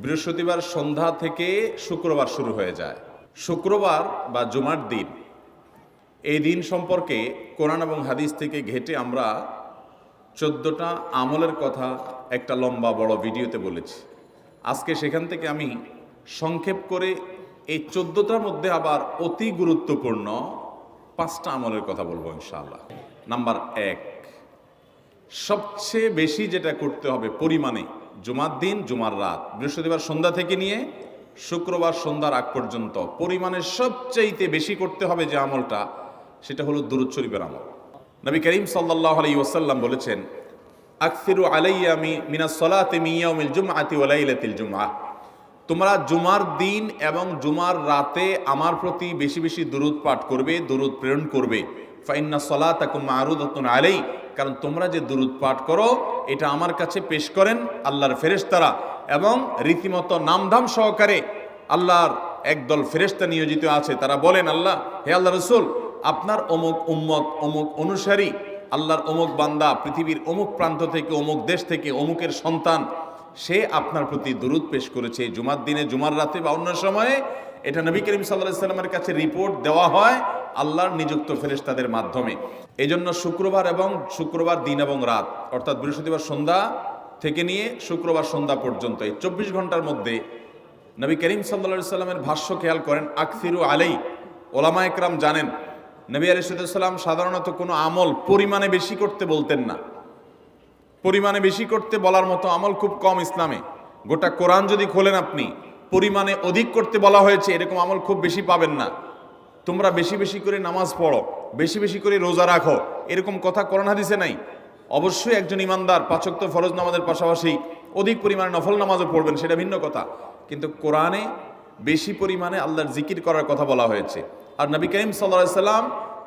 বৃহস্পতিবার সন্ধ্যা থেকে শুক্রবার শুরু হয়ে যায়। শুক্রবার বা জুমার দিন, এই দিন সম্পর্কে কোরআন এবং হাদিস থেকে ঘেঁটে আমরা 14টা আমলের কথা একটা লম্বা বড় ভিডিওতে বলেছি। আজকে সেখান থেকে আমি সংক্ষেপ করে এই 14টার মধ্যে আবার অতি গুরুত্বপূর্ণ 5টা আমলের কথা বলবো ইনশাআল্লাহ। নাম্বার 1, সবচেয়ে বেশি যেটা করতে হবে পরিমাণে, জুমার দিন জুমার রাত বৃহস্পতিবার সন্ধ্যা থেকে নিয়ে শুক্রবার সন্ধ্যার আগ পর্যন্ত পরিমাণে সবচাইতে বেশি করতে হবে যে আমলটা, সেটা হলো দুরূদ শরীফের আমল। নবী করিম সাল্লাল্লাহু আলাইহি ওয়াসাল্লাম বলেছেন, আকসিরু আলাইয়া মিনাস সালাতি মিন ইয়াউমিল জুমআতি ওয়া লাইলাতিল জুমআহ, তোমরা জুমার দিন এবং জুমার রাতে আমার প্রতি বেশি বেশি দুরূদ পাঠ করবে, দুরূদ প্রেরণ করবে। ফাইন্না সালাতাকুম মা'রুদাতুন আলাই, কারণ তোমরা যে দুরূদ পাঠ করো এটা আমার কাছে পেশ করেন আল্লাহর ফেরেশতারা, এবং রীতিমতো নামধাম সহকারে আল্লাহর একদল ফেরেশতা নিয়োজিত আছে। তারা বলেন, আল্লাহ, হে আল্লাহ রসুল, আপনার অমুক উম্মত, অমুক অনুসারী, আল্লাহর অমুক বান্দা পৃথিবীর অমুক প্রান্ত থেকে, অমুক দেশ থেকে, অমুকের সন্তান, সে আপনার প্রতি দুরূদ পেশ করেছে জুমার দিনে, জুমার রাতে বা অন্য সময়ে। এটা নবী করিম সাল্লাল্লাহু আলাইহি সাল্লামের কাছে রিপোর্ট দেওয়া হয় আল্লাহর নিযুক্ত ফেরেশতাদের মাধ্যমে। এই জন্য শুক্রবার দিন এবং রাত, অর্থাৎ বৃহস্পতিবার সন্ধ্যা থেকে নিয়ে শুক্রবার সন্ধ্যা পর্যন্ত এই 24 ঘন্টার মধ্যে নবী করিম সাল্লাল্লাহু আলাইহি সাল্লামের ভাষ্য খেয়াল করেন, আকসিরু আলাই। ওলামা একরাম জানেন, নবী আলাইহিস সালাম সাধারণত কোনো আমল পরিমাণে বেশি করতে বলতেন না। পরিমাণে বেশি করতে বলার মতো আমল খুব কম ইসলামে। গোটা কোরআন যদি খোলেন আপনি, পরিমাণে অধিক করতে বলা হয়েছে এরকম আমল খুব বেশি পাবেন না। তোমরা বেশি বেশি করে নামাজ পড়ো, বেশি বেশি করে রোজা রাখো, এরকম কথা কোরআন হাদিসে নাই। অবশ্যই একজন ইমানদার 5 ওয়াক্ত ফরজ নামাজের পাশাপাশি অধিক পরিমাণে নফল নামাজও পড়বেন, সেটা ভিন্ন কথা। কিন্তু কোরআনে বেশি পরিমাণে আল্লাহর জিকির করার কথা বলা হয়েছে। আর নবী করিম সাল্লাল্লাহু আলাইহি সাল্লাম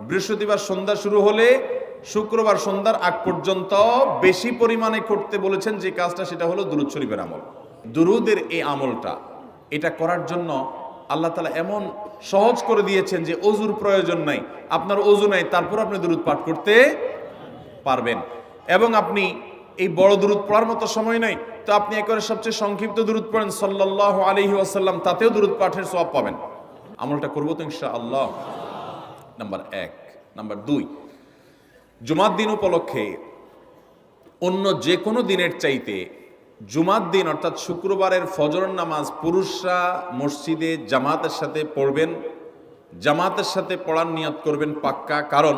বৃহস্পতিবার সন্ধ্যা শুরু হলে শুক্রবার সন্ধ্যার আগ পর্যন্ত বেশি পরিমাণে করতে বলেছেন যে কাজটা, সেটা হলো দুরূদ শরীফের আমল। দুরূদের এই আমলটা, এটা করার জন্য আল্লাহ তাআলা এমন সহজ করে দিয়েছেন যে ওযুর প্রয়োজন নাই। আপনার ওযু নাই, তারপর আপনি দুরূদ পাঠ করতে পারবেন। এবং আপনি এই বড় দুরূদ পড়ার মতো সময় নাই, তো আপনি একেবারে সবচেয়ে সংক্ষিপ্ত দুরূদ পড়েন সাল্লাল্লাহু আলাইহি ওয়াসাল্লাম, তাতেও দুরূদ পাঠের সওয়াব পাবেন। আমলটা করবো তো ইনশাআল্লাহ। নাম্বার 1। নাম্বার 2, জুমার দিন উপলক্ষে অন্য যে কোনো দিনের চাইতে জুমার দিন অর্থাৎ শুক্রবারের ফজর নামাজ পুরুষরা মসজিদে জামাতের সাথে পড়বেন। জামাতের সাথে পড়ার নিয়ত করবেন পাক্কা, কারণ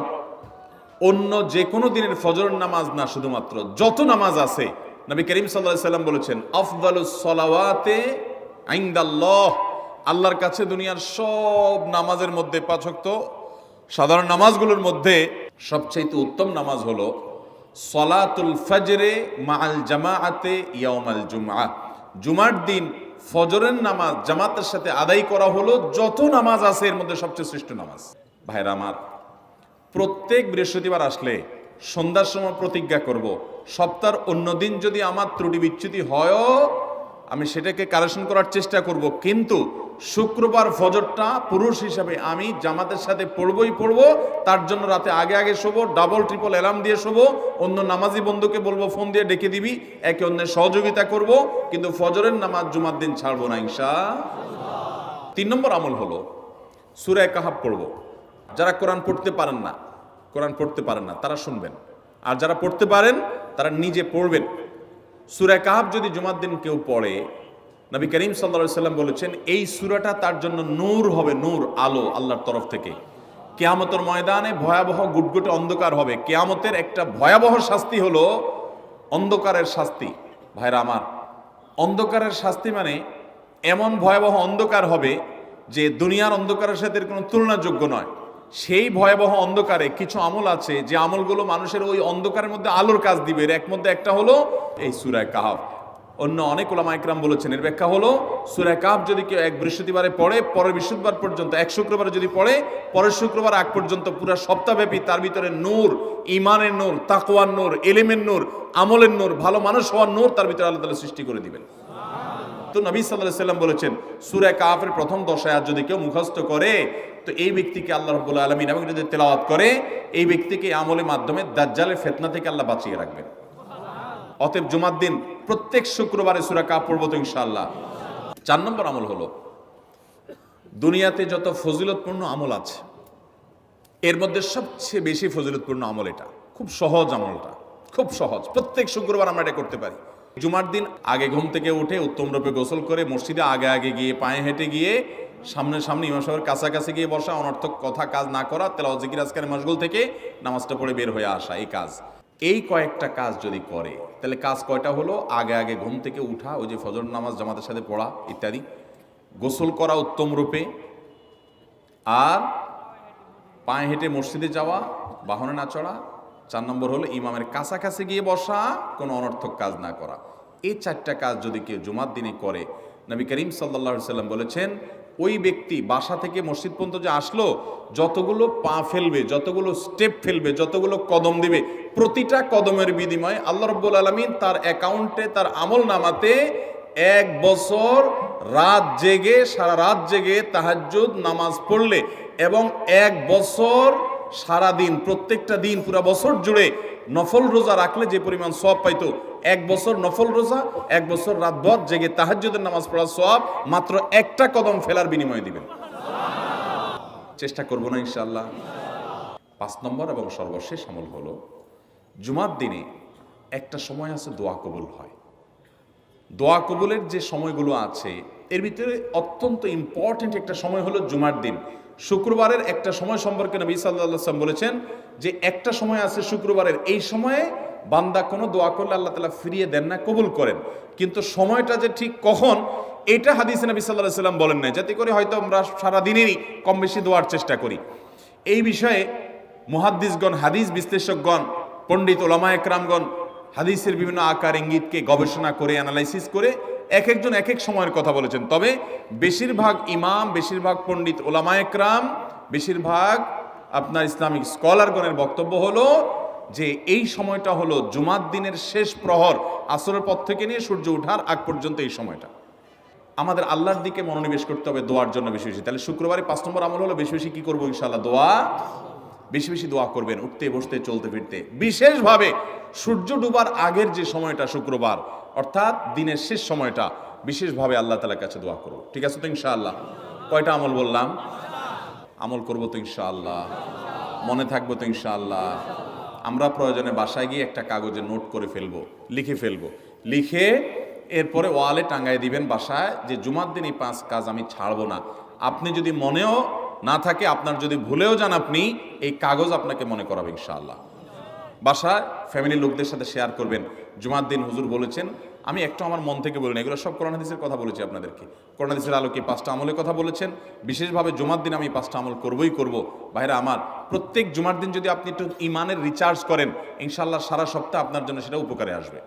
অন্য যে কোনো দিনের ফজর নামাজ না, শুধুমাত্র যত নামাজ আছে, নবী করিম সাল্লাল্লাহু আলাইহি সাল্লাম বলেছেন, আফদালুস সালাওয়াতে ইনদাল্লাহ, আল্লাহর কাছে দুনিয়ার সব নামাজের মধ্যে 5 ওয়াক্ত সাধারণ নামাজগুলোর মধ্যে সবচেয়ে উত্তম নামাজ হলো সলাতুল ফজরে মাআল জামাআতে ইয়াউমাল জুমআহ, জুমার দিন ফজরের নামাজ জামাতের সাথে আদায় করা হলো যত নামাজ আছে এর মধ্যে সবচেয়ে শ্রেষ্ঠ নামাজ। ভাইরা আমার, প্রত্যেক বৃহস্পতিবার আসলে সন্ধ্যার সময় প্রতিজ্ঞা করব, সপ্তাহের অন্য দিন যদি আমার ত্রুটি বিচ্যুতি হয়ও আমি সেটাকে কারেকশন করার চেষ্টা করব, কিন্তু শুক্রবার ফজরটা পুরুষ হিসাবে আমি জামাতের সাথে পড়বই পড়বো। তার জন্য রাতে আগে আগে শোবো, ডাবল ট্রিপল অ্যালার্ম দিয়ে শোবো, অন্য নামাজি বন্ধুকে বলবো ফোন দিয়ে ডেকে দিবি, একে অন্যের সহযোগিতা করব, কিন্তু ফজরের নামাজ জুমার দিন ছাড়বো না ইনশাআল্লাহ। 3 নম্বর আমল হলো সূরা কাহাফ পড়বো। যারা কোরআন পড়তে পারেন না তারা শুনবেন, আর যারা পড়তে পারেন তারা নিজে পড়বেন। সূরা কাহাফ যদি জুমার দিন কেউ পড়ে, নবী করিম সাল্লাল্লাহু আলাইহি সাল্লাম বলেছেন এই সূরাটা তার জন্য নূর হবে, নূর, আলো আল্লাহর তরফ থেকে। কিয়ামতের ময়দানে ভয়াবহ গুটগুটে অন্ধকার হবে। কিয়ামতের একটা ভয়াবহ শাস্তি হলো অন্ধকারের শাস্তি। ভাইরা আমার, অন্ধকারের শাস্তি মানে এমন ভয়াবহ অন্ধকার হবে যে দুনিয়ার অন্ধকারের সাথে কোনো তুলনাযোগ্য নয়। সেই ভয়াবহ অন্ধকারে কিছু আমল আছে যে আমলগুলো মানুষের ওই অন্ধকারের মধ্যে আলোর কাজ দিবে। এর মধ্যে একটা হলো এই সূরা কাহাফ। অন্য অনেক উলামা ইকরাম বলেছেন এর ব্যাখ্যা হলো সূরা কাহাফ যদি কেউ এক বৃহস্পতিবারে পড়ে, পরের বৃহস্পতিবার পর্যন্ত, এক শুক্রবারে যদি পড়ে, পরের শুক্রবার আগ পর্যন্ত পুরো সপ্তাহব্যাপী তার ভিতরে নূর, ঈমানের নূর, তাকওয়ার নূর, ইলমের নূর, আমলের নূর, ভালো মানুষ হওয়ার নূর তার ভিতরে আল্লাহ তাআলা সৃষ্টি করে দিবেন। তো নবী সাল্লাল্লাহু আলাইহি সাল্লাম বলেছেন সূরা কাহাফের প্রথম 10 আয়াত যদি কেউ মুখস্থ করে, তো এই ব্যক্তিকে আল্লাহ রাব্বুল আলামিন এবং যদি তেলাওয়াত করে, এই ব্যক্তিকে আমলের মাধ্যমে দাজ্জালের ফিতনা থেকে আল্লাহ বাঁচিয়ে রাখবেন। অতএব জুমার দিন প্রত্যেক শুক্রবারে সূরা কাহাফ পড়ব তো ইনশাআল্লাহ। 4 নম্বর আমল হলো, দুনিয়াতে যত ফজিলতপূর্ণ আমল আছে এর মধ্যে সবচেয়ে বেশি ফজিলতপূর্ণ আমল এটা। খুব সহজ আমলটা, খুব সহজ। প্রত্যেক শুক্রবার আমরা এটা করতে পারি। জুমার দিন আগে ঘুম থেকে উঠে উত্তম রূপে গোসল করে মসজিদে আগে আগে গিয়ে পায়ে হেঁটে গিয়ে সামনে ইমাম সাহেবের কাছাকাছি গিয়ে বসা, অনর্থক কথা কাজ না করা, তেলাওয়াত জিকির আজকারে মশগুল থেকে নামাজটা পড়ে বের হয়ে আসা, এই কাজ। এই কয়েকটা কাজ যদি করে তাহলে কাজ কয়টা হলো? আগে আগে ঘুম থেকে উঠা, ওই যে ফজর নামাজ জামাতের সাথে পড়া ইত্যাদি, গোসল করা উত্তম রূপে, আর পায়ে হেঁটে মসজিদে যাওয়া, বাহনে না চড়া। 4 নম্বর হলো ইমামের কাছাকাছি গিয়ে বসা, কোনো অনর্থক কাজ না করা। এই 4টা কাজ যদি কেউ জুমার দিনে করে, নবী করিম সাল্লাল্লাহু আলাইহি সাল্লাম বলেছেন ওই ব্যক্তি বাসা থেকে মসজিদ পর্যন্ত যে আসলো, যতগুলো পা ফেলবে, যতগুলো স্টেপ ফেলবে, যতগুলো কদম দিবে, প্রতিটা কদমের বিনিময়ে আল্লাহ রাব্বুল আলামিন তার অ্যাকাউন্টে, তার আমল নামাতে 1 বছর রাত জেগে, সারা রাত জেগে তাহাজ্জুদ নামাজ পড়লে এবং 1 বছর সারা দিন, প্রত্যেকটা দিন পুরা বছর জুড়ে নফল রোজা রাখলে যে পরিমাণ সওয়াব পাইতো, 1 বছর নফল রোজা, 1 বছর রাতভর জেগে তাহাজ্জুদের নামাজ পড়ার সওয়াব মাত্র একটা কদম ফেলার বিনিময়ে দিবেন। চেষ্টা করব না ইনশাআল্লাহ। 5 নম্বর এবং সর্বশেষ আমল হলো, জুমার দিনে একটা সময় আছে দোয়া কবুল হয়। দোয়া কবুলের যে সময়গুলো আছে এর ভিতরে অত্যন্ত ইম্পর্টেন্ট একটা সময় হলো জুমার দিন। শুক্রবারের একটা সময় সম্পর্কে নবী সাল্লাল্লাহু আলাইহি ওয়াসাল্লাম বলেছেন যে একটা সময় আছে শুক্রবারের, এই সময়ে বান্দা কোনো দোয়া করলে আল্লাহ তাআলা ফিরিয়ে দেন না, কবুল করেন। কিন্তু সময়টা যে ঠিক কখন, এটা হাদিসে নবী সাল্লাল্লাহু আলাইহি ওয়াসাল্লাম বলেন নাই, যাতে করে হয়তো আমরা সারা দিনেরই কম বেশি দোয়ার চেষ্টা করি। এই বিষয়ে মুহাদ্দিসগণ, হাদিস বিশ্লেষকগণ, পণ্ডিত ওলামায়ে কেরামগণ হাদিসের বিভিন্ন আকার ইঙ্গিতকে গবেষণা করে, অ্যানালাইসিস করে এক একজন এক এক সময়ের কথা বলেছেন। তবে বেশিরভাগ ইমাম, বেশিরভাগ পণ্ডিত ওলামায়ে কেরাম, বেশিরভাগ আপনার ইসলামিক স্কলারগণের বক্তব্য হলো যে এই সময়টা হলো জুমার দিনের শেষ প্রহর, আসরের পর থেকে নিয়ে সূর্য ওঠার আগ পর্যন্ত এই সময়টা। আমাদের আল্লাহর দিকে মনোনিবেশ করতে হবে দোয়ার জন্য বেশি বেশি। তাহলে শুক্রবারে 5 নম্বর আমল হলো বেশি বেশি কি করবো ইনশাআল্লাহ? দোয়া। বেশি বেশি দোয়া করবেন, উঠতে বসতে চলতে ফিরতে। বিশেষভাবে সূর্য ডুবার আগের যে সময়টা শুক্রবার, অর্থাৎ দিনের শেষ সময়টা, বিশেষভাবে আল্লাহ তাআলার কাছে দোয়া করব। ঠিক আছে তো ইনশাআল্লাহ? কয়টা আমল বললাম? আমল করবো তো ইনশাআল্লাহ? মনে থাকবো তো ইনশাআল্লাহ? আমরা প্রয়োজনে বাসায় গিয়ে একটা কাগজে নোট করে ফেলবো, লিখে ফেলবো, লিখে এরপরে ওয়ালে টাঙ্গাই দিবেন বাসায় যে জুমার দিন এই 5 কাজ আমি ছাড়বো না। আপনি যদি মনেও না থাকে, আপনার যদি ভুলেও যান, আপনি এই কাগজ আপনাকে মনে করাবে ইনশাআল্লাহ। বাসায় ফ্যামিলির লোকদের সাথে শেয়ার করবেন, জুমার দিন হুজুর বলেছেন, আমি একটু আমার মন থেকে বলিনি, এগুলো সব কোরআন হাদিসের কথা বলেছি আপনাদেরকে। কোরআন হাদিসের আলোকে 5টা আমলের কথা বলেছেন, বিশেষভাবে জুমার দিন আমি 5টা আমল করবই করব। ভাইরা আমার, প্রত্যেক জুমার দিন যদি আপনি একটু ইমানের রিচার্জ করেন, ইনশাআল্লাহ সারা সপ্তাহ আপনার জন্য সেটা উপকারে আসবে।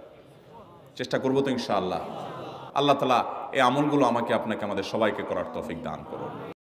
চেষ্টা করবো তো ইনশাআল্লাহ? আল্লাহ তাআলা এই আমলগুলো আমাকে, আপনাকে, আমাদের সবাইকে করার তৌফিক দান করুন।